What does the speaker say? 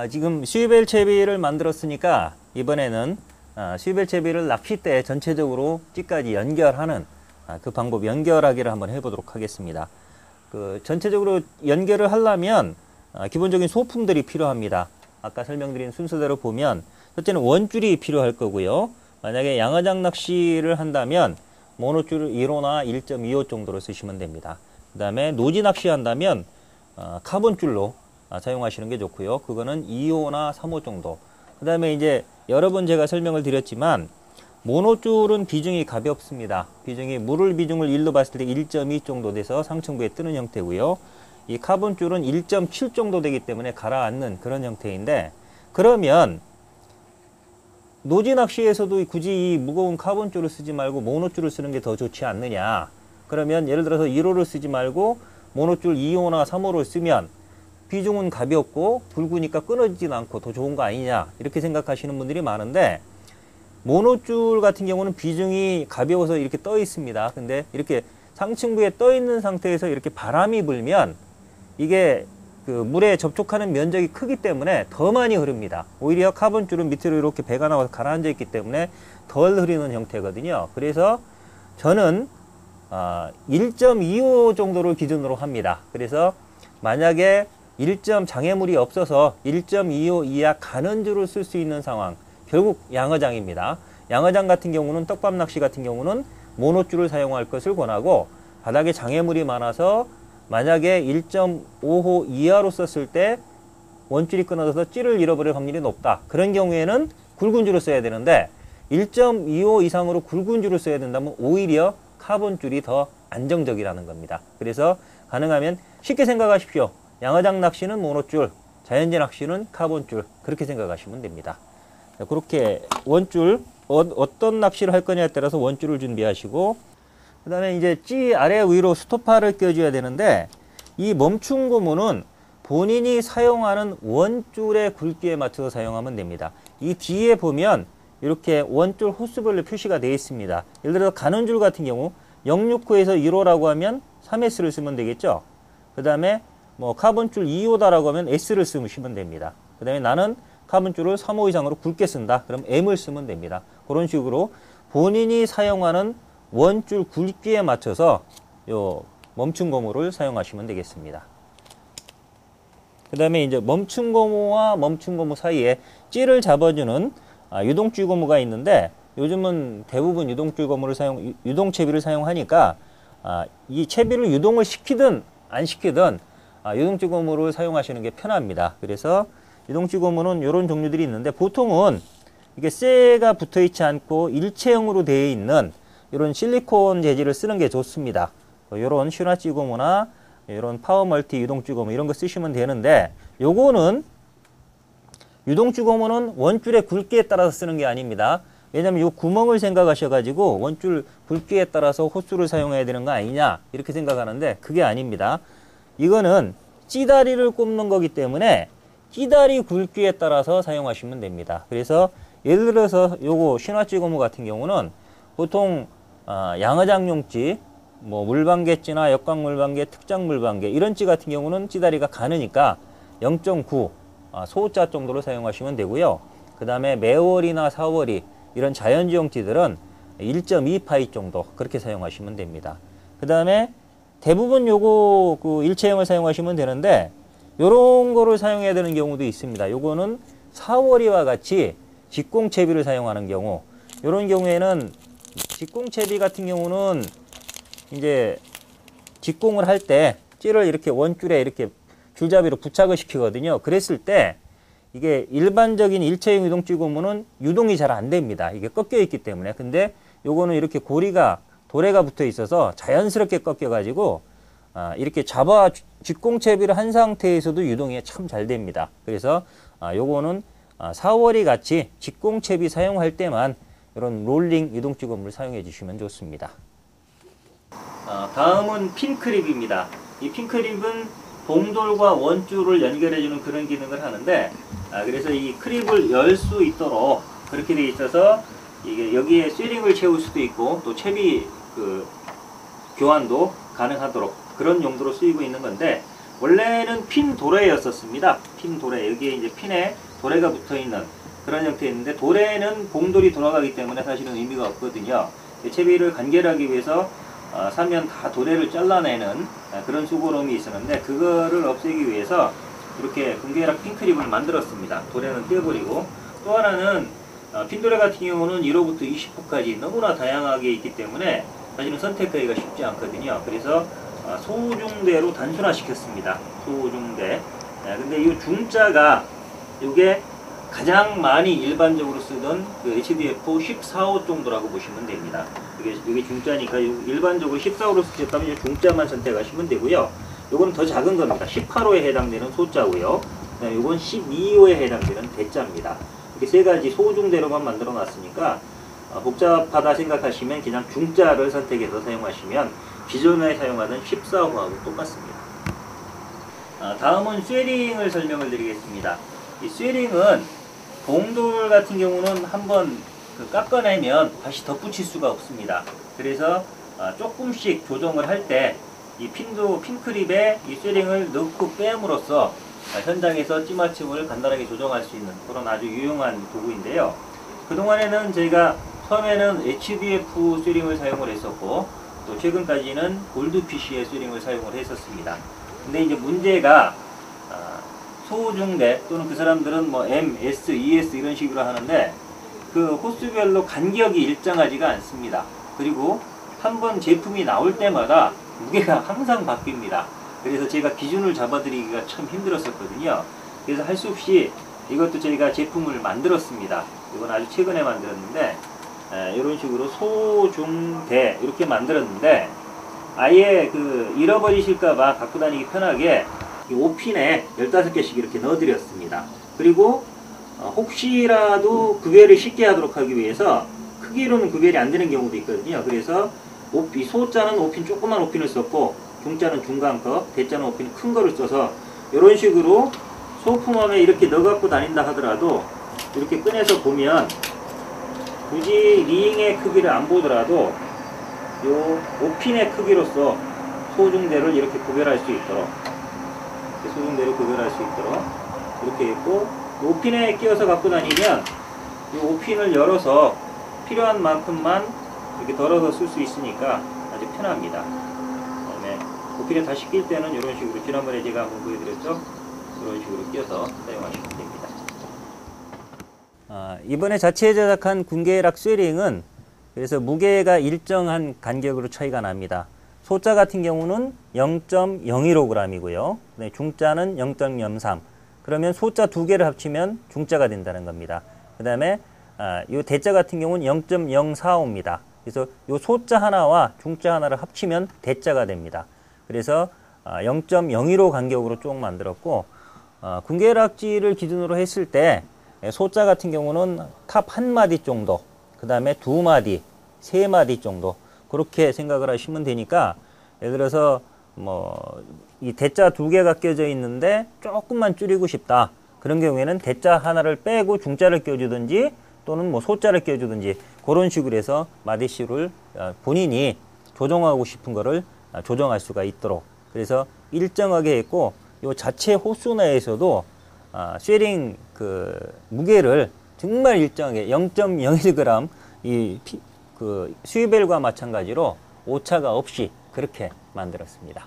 지금 스위벨 채비를 만들었으니까 이번에는 스위벨 채비를 낚싯대에 전체적으로 찌까지 연결하는 그 방법 연결하기를 한번 해보도록 하겠습니다. 전체적으로 연결을 하려면 기본적인 소품들이 필요합니다. 아까 설명드린 순서대로 보면 첫째는 원줄이 필요할 거고요. 만약에 양어장 낚시를 한다면 모노줄 1호나 1.25 정도로 쓰시면 됩니다. 그 다음에 노지 낚시 한다면 카본줄로 사용하시는 게 좋고요. 그거는 2호나 3호 정도. 그 다음에 이제 여러 번 제가 설명을 드렸지만 모노줄은 비중이 가볍습니다. 물을 비중을 1로 봤을 때 1.2 정도 돼서 상층부에 뜨는 형태고요. 이 카본줄은 1.7 정도 되기 때문에 가라앉는 그런 형태인데, 그러면 노지 낚시에서도 굳이 이 무거운 카본줄을 쓰지 말고 모노줄을 쓰는 게 더 좋지 않느냐. 그러면 예를 들어서 1호를 쓰지 말고 모노줄 2호나 3호를 쓰면 비중은 가볍고 굵으니까 끊어지진 않고 더 좋은 거 아니냐, 이렇게 생각하시는 분들이 많은데, 모노줄 같은 경우는 비중이 가벼워서 이렇게 떠 있습니다. 근데 이렇게 상층부에 떠 있는 상태에서 이렇게 바람이 불면 이게 물에 접촉하는 면적이 크기 때문에 더 많이 흐릅니다. 오히려 카본줄은 밑으로 이렇게 배가 나와서 가라앉아 있기 때문에 덜 흐리는 형태거든요. 그래서 저는 1.25 정도를 기준으로 합니다. 그래서 만약에 1점 장애물이 없어서 1.25 이하 가는 줄을 쓸 수 있는 상황, 결국 양어장입니다. 양어장 같은 경우는, 떡밥 낚시 같은 경우는 모노줄을 사용할 것을 권하고, 바닥에 장애물이 많아서 만약에 1.5호 이하로 썼을 때 원줄이 끊어져서 찌를 잃어버릴 확률이 높다. 그런 경우에는 굵은 줄을 써야 되는데 1.25 이상으로 굵은 줄을 써야 된다면 오히려 카본줄이 더 안정적이라는 겁니다. 그래서 가능하면 쉽게 생각하십시오. 양어장 낚시는 모노줄, 자연재 낚시는 카본줄, 그렇게 생각하시면 됩니다. 그렇게 원줄, 어떤 낚시를 할 거냐에 따라서 원줄을 준비하시고, 그 다음에 이제 찌 아래 위로 스토파를 껴줘야 되는데, 이 멈춘 고무는 본인이 사용하는 원줄의 굵기에 맞춰서 사용하면 됩니다. 이 뒤에 보면 이렇게 원줄 호수별로 표시가 되어 있습니다. 예를 들어 가는 줄 같은 경우 069에서 1호라고 하면 3S를 쓰면 되겠죠. 그 다음에 뭐 카본줄 2호다라고 하면 S를 쓰시면 됩니다. 그 다음에 나는 카본줄을 3호 이상으로 굵게 쓴다. 그럼 M을 쓰면 됩니다. 그런 식으로 본인이 사용하는 원줄 굵기에 맞춰서 요 멈춘 고무를 사용하시면 되겠습니다. 그 다음에 이제 멈춘 고무와 멈춘 고무 사이에 찌를 잡아주는 유동줄 고무가 있는데, 요즘은 대부분 유동채비를 사용하니까 이 채비를 유동을 시키든 안 시키든 유동줄 고무를 사용하시는 게 편합니다. 그래서 유동줄 고무는 이런 종류들이 있는데, 보통은 이게 쇠가 붙어 있지 않고 일체형으로 되어 있는 이런 실리콘 재질을 쓰는 게 좋습니다. 이런 슈나찌 고무나 이런 파워멀티 유동줄 고무 이런 거 쓰시면 되는데, 요거는 유동줄 고무는 원줄의 굵기에 따라서 쓰는 게 아닙니다. 왜냐면 요 구멍을 생각하셔가지고 원줄 굵기에 따라서 호수를 사용해야 되는 거 아니냐, 이렇게 생각하는데 그게 아닙니다. 이거는 찌다리를 꼽는 거기 때문에 찌다리 굵기에 따라서 사용하시면 됩니다. 그래서 예를 들어서 요거 슈나찌 고무 같은 경우는 보통 양어장용 찌, 뭐 물방개찌나 역광물방개, 특장물방개 이런 찌 같은 경우는 찌다리가 가느니까 0.9 소자 정도로 사용하시면 되고요. 그 다음에 매월이나 사월이 이런 자연지용 찌들은 1.2 파이 정도 그렇게 사용하시면 됩니다. 그 다음에 대부분 요거 일체형을 사용하시면 되는데, 요런 거를 사용해야 되는 경우도 있습니다. 요거는 사월이와 같이 직공채비를 사용하는 경우, 요런 경우에는 직공채비 같은 경우는 이제 직공을 할 때 찌를 이렇게 원줄에 이렇게 줄잡이로 부착을 시키거든요. 그랬을 때 이게 일반적인 일체형 유동줄 고무는 유동이 잘 안 됩니다. 이게 꺾여 있기 때문에. 근데 요거는 이렇게 도래가 붙어 있어서 자연스럽게 꺾여 가지고 이렇게 잡아 직공채비를 한 상태에서도 유동이 참 잘 됩니다. 그래서 요거는 4월이 같이 직공채비 사용할 때만 이런 롤링 유동줄 고무를 사용해 주시면 좋습니다. 다음은 핀크립입니다. 이 핀크립은 봉돌과 원줄을 연결해주는 그런 기능을 하는데, 그래서 이 크립을 열 수 있도록 그렇게 되어 있어서 이게 여기에 쇠링을 채울 수도 있고 또 채비 교환도 가능하도록 그런 용도로 쓰이고 있는 건데, 원래는 핀 도래였었습니다. 핀 도래. 여기에 이제 핀에 도래가 붙어 있는 그런 형태였는데, 도래는 봉돌이 돌아가기 때문에 사실은 의미가 없거든요. 채비를 간결하기 위해서 3면 다 도래를 잘라내는 그런 수고로움이 있었는데, 그거를 없애기 위해서 이렇게 금괴락 핀크립을 만들었습니다. 도래는 떼어버리고. 또 하나는 핀도래 같은 경우는 1호부터 20호까지 너무나 다양하게 있기 때문에 사실은 선택하기가 쉽지 않거든요. 그래서 소중대로 단순화시켰습니다. 소중대. 근데 이 중자가 이게 가장 많이 일반적으로 쓰던 그 HDF 14호 정도라고 보시면 됩니다. 이게 중자니까 일반적으로 14호로 쓰셨다면 이제 중자만 선택하시면 되고요. 요거는 더 작은 겁니다. 18호에 해당되는 소자고요. 요건 12호에 해당되는 대자입니다. 이렇게 세 가지 소중대로만 만들어 놨으니까 복잡하다 생각하시면 그냥 중자를 선택해서 사용하시면 기존에 사용하던 14호하고 똑같습니다. 다음은 쇠링을 설명을 드리겠습니다. 이 쇠링은 봉돌 같은 경우는 한번 깎아내면 다시 덧붙일 수가 없습니다. 그래서 조금씩 조정을 할 때 이 핀크립에 이 쇠링을 넣고 빼므로써 현장에서 찌맞춤을 간단하게 조정할 수 있는 그런 아주 유용한 도구인데요. 그동안에는 저희가 처음에는 HDF 쇠링을 사용을 했었고, 또 최근까지는 골드피쉬의 쇠링을 사용을 했었습니다. 근데 이제 문제가 소중대 또는 그 사람들은 뭐 M, S, ES 이런 식으로 하는데, 그 호수별로 간격이 일정하지가 않습니다. 그리고 한번 제품이 나올 때마다 무게가 항상 바뀝니다. 그래서 제가 기준을 잡아드리기가 참 힘들었었거든요. 그래서 할 수 없이 이것도 저희가 제품을 만들었습니다. 이건 아주 최근에 만들었는데, 이런 식으로 소중대 이렇게 만들었는데, 아예 잃어버리실까봐 갖고 다니기 편하게 이 5핀에 15개씩 이렇게 넣어드렸습니다. 그리고 혹시라도 구별을 쉽게 하도록 하기 위해서 크기로는 구별이 안 되는 경우도 있거든요. 그래서 이 소자는 5핀 조그만 5핀을 썼고, 중자는 중간 거, 대자는 5핀 큰 거를 써서 이런 식으로 소품함에 이렇게 넣어 갖고 다닌다 하더라도 이렇게 꺼내서 보면 굳이 링의 크기를 안 보더라도 요 5핀의 크기로서 소중대를 이렇게 구별할 수 있도록, 소중대를 구별할 수 있도록 이렇게 있고, 5핀에 끼워서 갖고 다니면 이 5핀을 열어서 필요한 만큼만 이렇게 덜어서 쓸 수 있으니까 아주 편합니다. 그다음에 5핀에 다시 낄 때는 이런 식으로, 지난번에 제가 한번 보여드렸죠? 이런 식으로 끼워서 사용하시면 됩니다. 이번에 자체 제작한 군계락 쇠링은 그래서 무게가 일정한 간격으로 차이가 납니다. 소자 같은 경우는 0.015g이고요. 중자는 0.03. 그러면 소자 두 개를 합치면 중자가 된다는 겁니다. 그 다음에 이 대자 같은 경우는 0.045입니다. 그래서 이 소자 하나와 중자 하나를 합치면 대자가 됩니다. 그래서 0.015 간격으로 쭉 만들었고, 군계락지를 기준으로 했을 때 소자 같은 경우는 탑 한 마디 정도, 그 다음에 두 마디, 세 마디 정도 그렇게 생각을 하시면 되니까, 예를 들어서 이 대자 두 개가 껴져 있는데 조금만 줄이고 싶다, 그런 경우에는 대자 하나를 빼고 중자를 껴주든지 또는 소자를 껴주든지 그런 식으로 해서 마디수를 본인이 조정하고 싶은 거를 조정할 수가 있도록, 그래서 일정하게 했고, 요 자체 호수 내에서도 쉐링 무게를 정말 일정하게 0.01g 수위벨과 마찬가지로 오차가 없이 그렇게 만들었습니다.